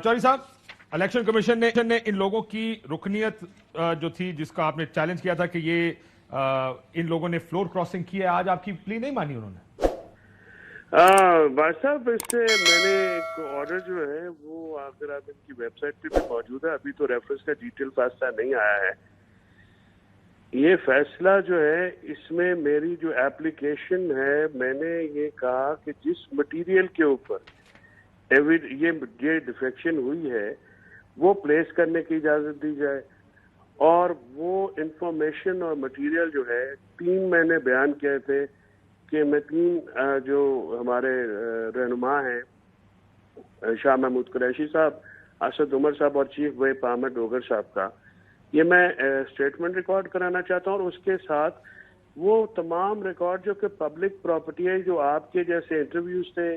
चौधरी साहब, election commission ने इन लोगों की रुकनीत जो थी, जिसका आपने चैलेंज किया था कि ये इन लोगों ने फ्लोर क्रॉसिंग की है, आज आपकी प्ली नहीं मानी उन्होंने? भाई साहब, इससे मैंने एक ऑर्डर जो है वो अगर आप इनकी वेबसाइट पे भी मौजूद है, अभी तो रेफरेंस का डिटेल फैसला नहीं आया है। ये फैसला जो है इसमें मेरी जो एप्लीकेशन है, मैंने ये कहा कि जिस मटेरियल के ऊपर ये डिफेक्शन हुई है वो प्लेस करने की इजाजत दी जाए, और वो इंफॉर्मेशन और मटेरियल जो है 3 मैंने बयान किए थे कि मैं 3 जो हमारे रहनुमा हैं शाह महमूद कुरैशी साहब, असद उमर साहब और चीफ व्हिप अहमद डोगर साहब का, ये मैं स्टेटमेंट रिकॉर्ड कराना चाहता हूँ। और उसके साथ वो तमाम रिकॉर्ड जो कि पब्लिक प्रॉपर्टी है, जो आपके जैसे इंटरव्यूज थे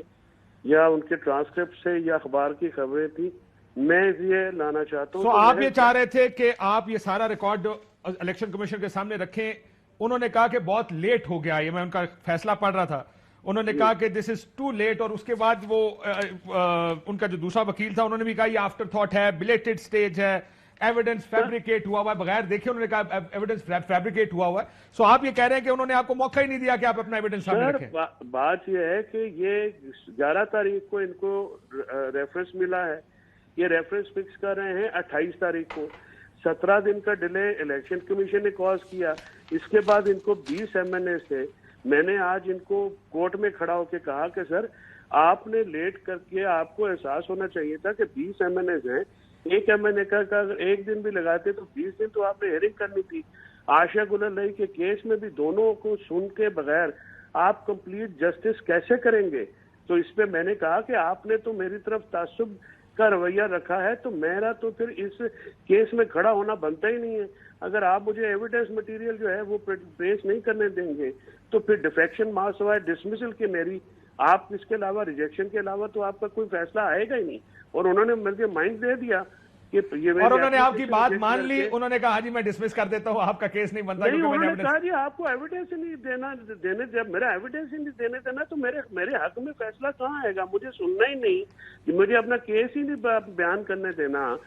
या उनके ट्रांसक्रिप्ट से या अखबार की खबरें थी, मैं ये लाना चाहता हूँ। तो आप ये चाह रहे थे कि आप ये सारा रिकॉर्ड इलेक्शन कमीशन के सामने रखें। उन्होंने कहा कि बहुत लेट हो गया, ये मैं उनका फैसला पढ़ रहा था। उन्होंने कहा कि दिस इज टू लेट, और उसके बाद वो उनका जो दूसरा वकील था उन्होंने भी कहा ये आफ्टर थॉट है, बिलेटेड स्टेज है, एविडेंस फैब्रिकेट हुआ हुआ है, बगैर देखे उन्होंने कहा एविडेंस फैब्रिकेट हुआ हुआ है। सो आप ये कह रहे हैं कि उन्होंने आपको मौका ही नहीं दिया कि आप अपना एविडेंस सामने रखें। बात ये है कि ये 11 तारीख को इनको रेफरेंस मिला है, ये रेफरेंस फिक्स कर रहे हैं 28 तारीख को। 17 दिन का डिले इलेक्शन कमीशन ने कॉज किया। इसके बाद इनको 20 MNA थे। मैंने आज इनको कोर्ट में खड़ा होकर कहा कि सर आपने लेट करके, आपको एहसास होना चाहिए था कि 20 MNA हैं, एक MNA का अगर एक दिन भी लगाते तो 20 दिन तो आपने हेयरिंग करनी थी। आशा गुलरलई के केस में भी दोनों को सुन के बगैर आप कंप्लीट जस्टिस कैसे करेंगे? तो इस पे मैंने कहा कि आपने तो मेरी तरफ तासुब का रवैया रखा है, तो मेरा तो फिर इस केस में खड़ा होना बनता ही नहीं है। अगर आप मुझे एविडेंस मटेरियल जो है वो पेश नहीं करने देंगे तो फिर डिफेक्शन मार्क्स हुआ डिसमिसल की मेरी, आप इसके अलावा रिजेक्शन के अलावा तो आपका कोई फैसला आएगा ही नहीं। और उन्होंने मुझे माइंड दे दिया कि ये, और उन्होंने आपकी बात मान ली। उन्होंने कहा जी मैं डिसमिस कर देता हूं, आपका केस नहीं बनता। नहीं, उन्होंने कहा जी आपको एविडेंस ही नहीं देने, जब मेरा एविडेंस ही नहीं देने देना तो मेरे हक में फैसला कहाँ आएगा? मुझे सुनना ही नहीं कि मुझे अपना केस ही नहीं बयान करने देना,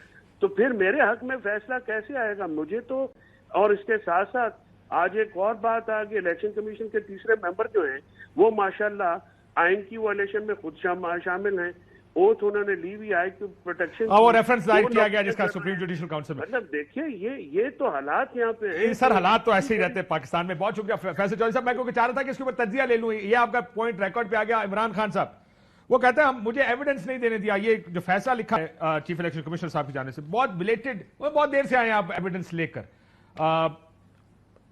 तो फिर मेरे हक में फैसला कैसे आएगा? मुझे तो। और इसके साथ साथ आज एक और बात आ गई, इलेक्शन कमीशन के तीसरे मेंबर जो हैं वो माशाल्लाह आइन की वायलेशन में खुद शामिल हैं। ओथ उन्होंने ली हुई आई की प्रोटेक्शन, वो रेफरेंस दायर किया गया जिसका सुप्रीम जुडिशियल काउंसिल में। मतलब देखिए ये तो हालात यहाँ पे हैं सर। हालात तो ऐसे ही रहते हैं पाकिस्तान में। बहुत शुक्रिया फैसल चौधरी साहब। मैं क्योंकि चाह रहा था कि इसके ऊपर तज्जिया ले लूं, ये आपका पॉइंट रिकॉर्ड पे आ गया। इमरान खान साहब वो कहते हैं मुझे एविडेंस नहीं देने दिया। ये जो फैसला लिखा है चीफ इलेक्शन कमिश्नर साहब की जाने से, बहुत बिलेटेड, बहुत देर से आए आप एविडेंस लेकर।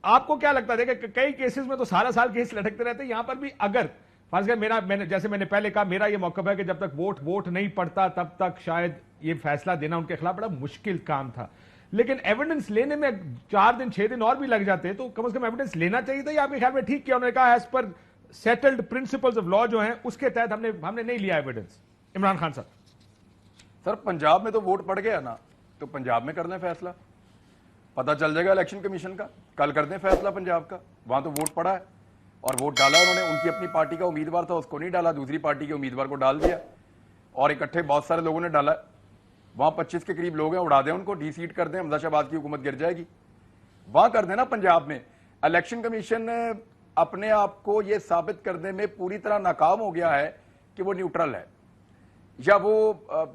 आपको क्या लगता है? देखिए कई केसेस में तो सारा साल केस लटकते रहते हैं। यहां पर भी अगर फर्ज जैसे मैंने पहले कहा, मेरा ये मौक़िफ़ है कि जब तक वोट नहीं पड़ता तब तक शायद ये फैसला देना उनके खिलाफ बड़ा मुश्किल काम था। लेकिन एविडेंस लेने में 4 दिन 6 दिन और भी लग जाते तो कम से कम एविडेंस लेना चाहिए था। या आपके ख्याल में ठीक किया उन्होंने कहा as per settled principles of law जो हैं उसके तहत हमने नहीं लिया एविडेंस? इमरान खान साहब। सर पंजाब में तो वोट पड़ गया ना, तो पंजाब में कर दें फैसला, पता चल जाएगा इलेक्शन कमीशन का। कल कर दें फैसला पंजाब का, वहां तो वोट पड़ा है और वोट डाला उन्होंने। उनकी अपनी पार्टी का उम्मीदवार था, उसको नहीं डाला, दूसरी पार्टी के उम्मीदवार को डाल दिया, और इकट्ठे बहुत सारे लोगों ने डाला। वहां 25 के करीब लोग हैं, उड़ा दें उनको, डी-सीट कर दें, हमजा शहबाज की हुकूमत गिर जाएगी। वहां कर देना पंजाब में। इलेक्शन कमीशन अपने आप को यह साबित करने में पूरी तरह नाकाम हो गया है कि वो न्यूट्रल है, या वो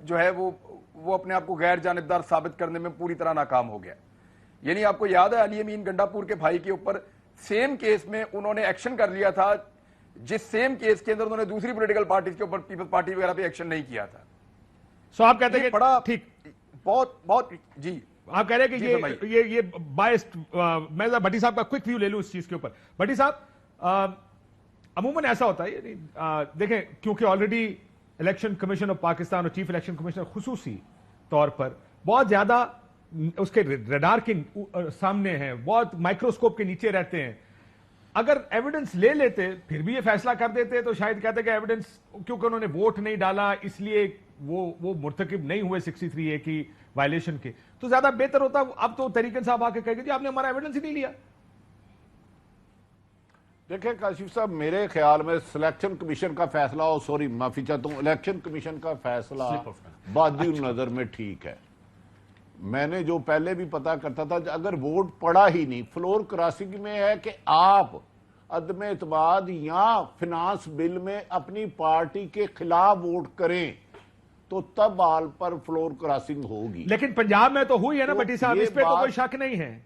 जो है वो अपने आप को गैर जानिबदार साबित करने में पूरी तरह नाकाम हो गया। यानी आपको याद है अली अमीन गंडापुर के भाई के ऊपर सेम केस में उन्होंने एक्शन कर लिया था, जिस सेम केस के अंदर उन्होंने दूसरी पॉलिटिकल पार्टी के ऊपर, पीपल्स पार्टी वगैरह पे एक्शन नहीं किया था। सो आप कहते हैं कि बड़ा ठीक, बहुत जी आप कह रहे हैं कि ये बायस्ड। मैं भट्टी साहब का क्विक व्यू ले लूं इस चीज के ऊपर। भट्टी साहब, अमूमन ऐसा होता है, देखें क्योंकि already election commission of Pakistan और चीफ इलेक्शन कमिश्नर खुसूसी तौर पर बहुत ज्यादा उसके रडार के सामने हैं, बहुत माइक्रोस्कोप के नीचे रहते हैं। अगर एविडेंस ले लेते फिर भी ये फैसला कर देते तो शायद कहते कि एविडेंस, क्योंकि उन्होंने वोट नहीं डाला इसलिए वो मुर्तकिब नहीं हुए 63A की वायलेशन के, तो ज्यादा बेहतर होता। अब तो तरीकन साहब आके कहेंगे जी आपने हमारा एविडेंस ही नहीं लिया। دیکھیں کاشف صاحب، میرے خیال میں سلیکشن کمیشن کا فیصلہ معافی چاہتا ہوں، الیکشن کمیشن کا فیصلہ بادی نظر میں ٹھیک ہے. میں نے جو پہلے بھی پتا کرتا تھا، اگر ووٹ پڑا ہی نہیں، فلور کراسنگ میں ہے کہ آپ عدم اعتماد یا فنانس بل میں اپنی پارٹی کے خلاف ووٹ کریں تو تب حال پر فلور کراسنگ ہوگی. لیکن پنجاب میں تو ہوئی ہے نا بٹی صاحب، اس پہ تو کوئی شک نہیں ہے.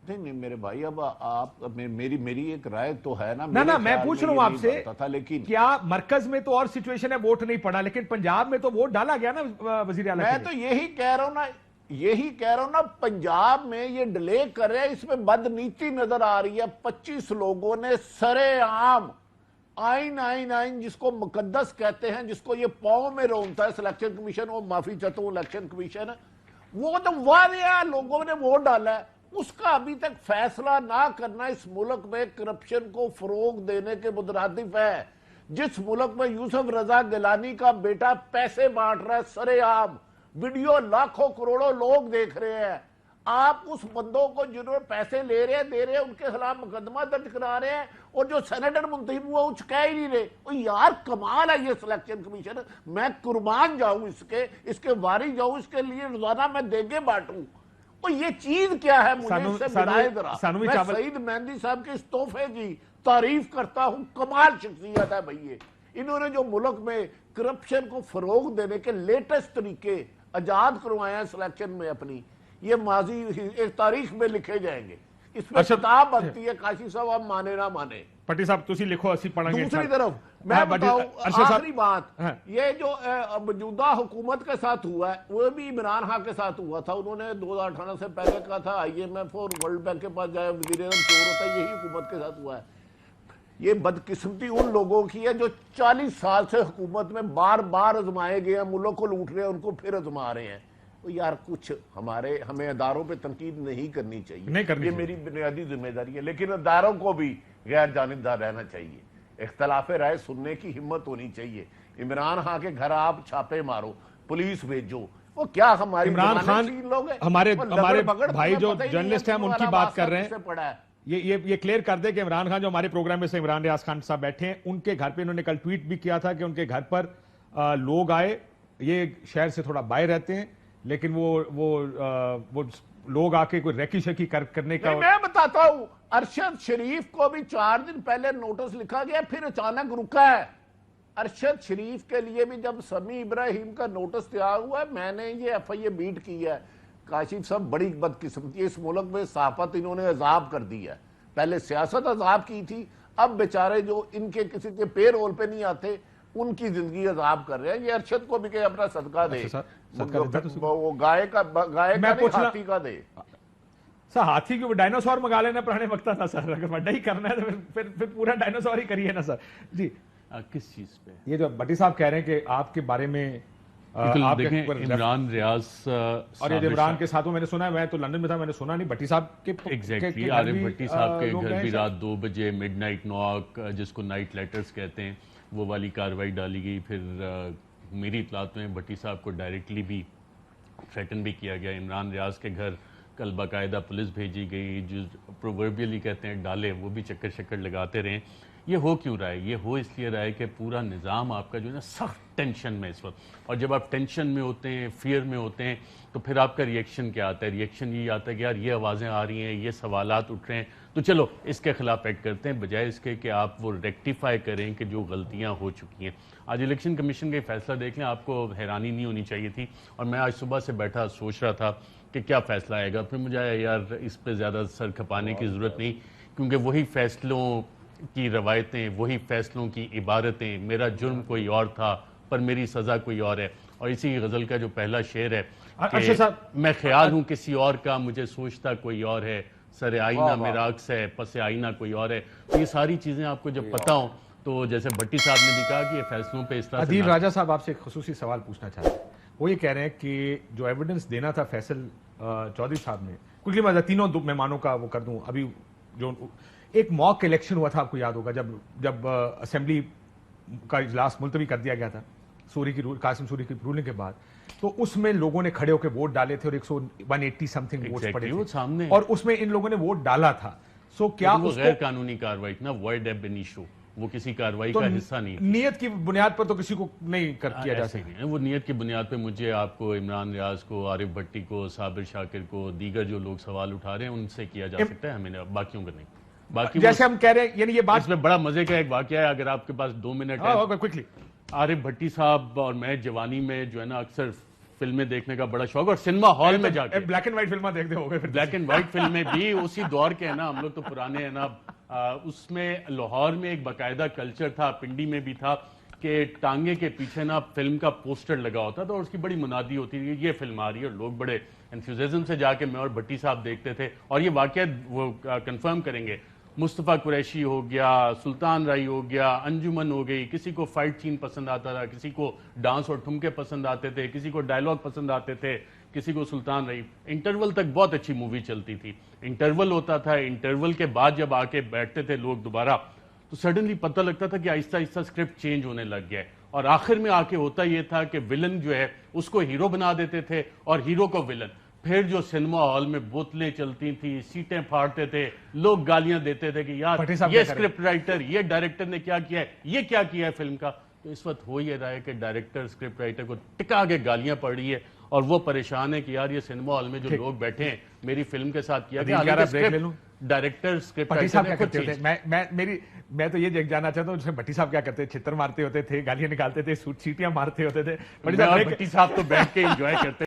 نہیں میرے بھائی، اب آپ میری ایک رائے تو ہے نا. نا میں پوچھ رہا ہوں آپ سے، لیکن کیا مرکز میں تو اور سچویشن ہے ووٹ نہیں پڑا، لیکن پنجاب میں تو ووٹ ڈالا گیا نا وزیر اعلیٰ. میں تو یہی کہہ رہا ہوں نا پنجاب میں یہ ڈیلے کر رہے ہیں، اس میں بدنیتی نظر آ رہی ہے. 25 لوگوں نے سرے عام آئین جس کو مقدس کہتے ہیں، جس کو یہ پاؤں میں رونتا ہے سلیکشن کمیشن، وہ معافی چاہتا ہوں الیکشن کمیشن، وہ تو واضح لوگوں نے ووٹ ڈالا ہے. اس کا ابھی تک فیصلہ نہ کرنا اس ملک میں کرپشن کو فروغ دینے کے مترادف ہے. جس ملک میں یوسف رضا گیلانی کا بیٹا پیسے بانٹ رہا ہے سرے عام، ویڈیو لاکھوں کروڑوں لوگ دیکھ رہے ہیں، آپ اس بندوں کو جنہوں نے پیسے لے رہے ہیں ان کے خلاف مقدمہ درج کرا رہے ہیں، اور جو سینیٹر منتخب ہوا وہ کہہ ہی نہیں رہے. یار کمال ہے یہ سلیکشن کمیشن. میں قربان جاؤں اس کے واری جاؤں، اس کے لیے روزانہ میں دیگے بانٹوں. یہ چیز کیا ہے مجھے اس سے بتائے ذرا. میں سعید مہندی صاحب کے اس تحفے کی تعریف کرتا ہوں، کمال شخصیت ہے بھائی. انہوں نے جو ملک میں کرپشن کو فروغ دینے کے لیٹسٹ طریقے ایجاد کروائے ہیں سلیکشن میں اپنی، یہ ماضی ایک تاریخ میں لکھے جائیں گے. اس میں کتاب بنتی ہے کاشف صاحب، آپ مانے نہ مانے. پٹی صاحب تسی لکھو، اسی پڑھیں گے. دوسری طرف میں بتاؤں آخری بات، یہ جو موجودہ حکومت کے ساتھ ہوا ہے وہ بھی عمران خان کے ساتھ ہوا تھا. انہوں نے 2018 سے پہلے کہا تھا IMF اور ورلڈ بینک کے پاس جائے وزیر اعظم چور ہوتا ہے. یہی حکومت کے ساتھ ہوا ہے. یہ بدقسمتی ان لوگوں کی ہے جو 40 سال سے حکومت میں بار بار آزمائے گئے ہیں، ملک کو لوٹ رہے ہیں، ان کو پھر آزما رہے ہیں. یار کچھ ہمیں اداروں پہ تنقید نہیں کرنی چاہیے، یہ میری بنیادی ذمہ داری ہے. لیکن اداروں کو بھی غیر جانبدار رہنا چاہیے، اختلاف رائے سننے کی ہمت ہونی چاہیے. عمران خان کے گھر آپ چھاپے مارو، پولیس بھیجو، وہ کیا ہماری عمران خان ہمارے بھائی جو جرنلسٹ ہیں ہم ان کی بات کر رہے ہیں. یہ کلیئر کر دے کہ عمران خان جو ہمارے پروگرام میں سے عمران ریاض خان صاحب بیٹھے ہیں، ان کے گھر پہ انہوں نے کل ٹویٹ بھی کیا تھا کہ ان کے گھر پر لوگ آئے. یہ شہر سے تھوڑا باہر رہتے ہیں، لیکن وہ لوگ آ کے کوئی ریکی شکی کرنے کا. میں بتاتا ہوں، ارشد شریف کو بھی 4 دن پہلے نوٹس لکھا گیا، پھر اچانک رکا ہے. ارشد شریف کے لیے بھی جب سمیع ابراہیم کا نوٹس تیار ہوا ہے، میں نے یہ FIA بیٹ کی ہے. کاشف صاحب بڑی بدقسمتی ہے اس ملک میں، صحافت انہوں نے عذاب کر دی ہے. پہلے سیاست عذاب کی تھی، اب بیچارے جو ان کے کسی کے پے رول پہ نہیں آتے ان کی زندگی عذاب کر رہے ہیں. یہ ارشد کو بھی کہ اپنا صدقہ دے، وہ گائے کا نہیں ہاتھی کا دے. سر ہاتھی کی ڈائنوسور منگا لینا پرانے وقت تھا سر، اگر بڑا ہی کرنا ہے تو پھر پورا ڈائنوسور ہی کریے نا سر. جی کس چیز پہ؟ یہ جو بٹی صاحب کہہ رہے ہیں کہ آپ کے بارے میں دیکھیں عمران ریاض اور یہ عمران کے ساتھ میں نے سنا ہے، میں تو لندن میں تھا، میں نے سنا نہیں. بھٹی صاحب کے ایگزیکٹلی عارف بھٹی صاحب کے گھر بھی رات 2 بجے مڈ نائٹ نواک، جس کو نائٹ لیٹرز کہتے ہیں، وہ والی کاروائی ڈالی گئی. پھر میری اطلاعات میں بھٹی صاحب کو ڈائریکٹلی بھی تھریٹن بھی کیا گیا. عمران ریاض کے گھر کل باقاعدہ پولیس بھیجی گئی، جو پرووربیلی کہتے ہیں ڈالے، وہ بھی چکر شکر لگاتے رہے. یہ ہو کیوں رہا ہے؟ یہ ہو اس لیے رہا ہے کہ پورا نظام آپ کا جو ہے نا سخت ٹینشن میں اس وقت. اور جب آپ ٹینشن میں ہوتے ہیں، فیئر میں ہوتے ہیں، تو پھر آپ کا ریئیکشن کیا آتا ہے؟ ریئیکشن یہ آتا ہے کہ یار یہ آوازیں آ رہی ہیں، یہ سوالات اٹھ رہے ہیں، تو چلو اس کے خلاف ایکٹ کرتے ہیں، بجائے اس کے کہ آپ وہ ریکٹیفائی کریں کہ جو غلطیاں ہو چکی ہیں. آج الیکشن کمیشن کا فیصلہ دیکھ لیں، آپ کو حیرانی نہیں ہونی چاہیے تھی. اور میں آج صبح سے بیٹھا سوچ رہا تھا کہ کیا فیصلہ آئے گا. پھر مجھے آیا یار اس پہ زیادہ سر کھپانے کی ضرورت نہیں، کیونکہ وہی فیصلوں کی روایتیں، وہی فیصلوں کی عبارتیں. میرا جرم کوئی اور تھا پر میری سزا کوئی اور ہے. اور اسی غزل کا جو پہلا شعر ہے کہ میں خیال ہوں کسی اور کا، مجھے سوچتا کوئی اور ہے، سر آئینہ میرا عکس ہے، پس آئینہ کوئی اور ہے. تو یہ ساری چیزیں آپ کو جب پتہ ہوں تو جیسے بھٹی صاحب نے بھی کہا کہ یہ فیصلوں پہ اس طرح سے. عدیل راجہ صاحب آپ سے ایک خصوصی سوال پوچھنا چاہتے ہیں. وہ یہ کہہ رہے ہیں کہ جو ایویڈنس دینا تھا فیصل چودھری صاحب نے، کچھ میں تینوں مہمانوں کا وہ کر دوں. ابھی جو ایک موک الیکشن ہوا تھا، آپ کو یاد ہوگا، جب اسمبلی کا اجلاس ملتوی کر دیا گیا تھا قاسم سوری کی رولنگ کے بعد، تو اس میں لوگوں نے کھڑے ہو کے ووٹ ڈالے تھے اور 180 سم تھنگ ووٹس پڑے تھے، اور اس میں ان لوگوں نے ووٹ ڈالا تھا. सो क्या वो उसको गैर कानूनी कार्रवाई थी ना, वॉइड एब इनिशो, वो किसी कार्रवाई का हिस्सा नहीं थी। नियत की बुनियाद पर तो किसी को नहीं किया जा ऐसे सकता। नहीं है, वो नियत की बुनियाद पे मुझे, आपको, इमरान रियाज को, आरिफ भट्टी को, साबिर शाकिर को, दीगर जो लोग सवाल उठा रहे हैं उनसे किया जा सकता है, हमें बाकियों का नहीं। बाकी जैसे हम कह रहे हैं, यानी ये बात इसमें बड़ा मजे का एक वाकया है, अगर आपके पास 2 मिनट है। क्विकली, आरिफ भट्टी साहब और मैं जवानी में जो है ना अक्सर फिल्में देखने का बड़ा शौक, और सिनेमा हॉल में जाके ब्लैक एंड व्हाइट फिल्में देखते हो गए फिर। ब्लैक एंड व्हाइट फिल्में भी उसी दौर के हैं ना, हम लोग तो पुराने हैं ना। उसमें लाहौर में एक बाकायदा कल्चर था, पिंडी में भी था, कि टांगे के पीछे ना फिल्म का पोस्टर लगा होता था और उसकी बड़ी मुनादी होती थी कि ये फिल्म आ रही है, और लोग बड़े एंथुसियाज्म से जाके मैं और भट्टी साहब देखते थे। और ये वाकया वो कंफर्म करेंगे, मुस्तफ़ा कुरैशी हो गया, सुल्तान राई हो गया, अंजुमन हो गई, किसी को फाइट सीन पसंद आता था, किसी को डांस और ठुमके पसंद आते थे, किसी को डायलॉग पसंद आते थे, किसी को सुल्तान राई। इंटरवल तक बहुत अच्छी मूवी चलती थी, इंटरवल होता था, इंटरवल के बाद जब आके बैठते थे लोग दोबारा, तो सडनली पता लगता था कि आहिस्ता आहिस्ता स्क्रिप्ट चेंज होने लग गया है, और आखिर में आके होता ये था कि विलन जो है उसको हीरो बना देते थे और हीरो को विलन। फिर जो सिनेमा हॉल में बोतलें चलती थी, सीटें फाड़ते थे, लोग गालियां देते थे कि यार ये स्क्रिप्ट राइटर, ये डायरेक्टर ने क्या किया है, ये क्या किया है फिल्म का। तो इस वक्त हो ये रहा है कि डायरेक्टर स्क्रिप्ट राइटर को टिका के गालियां पड़ रही है, और वो परेशान है कि यार ये सिनेमा हॉल में जो लोग बैठे हैं मेरी फिल्म के साथ किया गया, डायरेक्टर स्क्रिप्ट भट्टी साहब क्या करते होते? मैं तो ये जानना चाहता हूँ, जैसे भट्टी साहब क्या करते थे? छितर मारते होते थे, गालियां निकालते थे, सीटियां मारते होते थे? भट्टी साहब तो बैठ के एंजॉय करते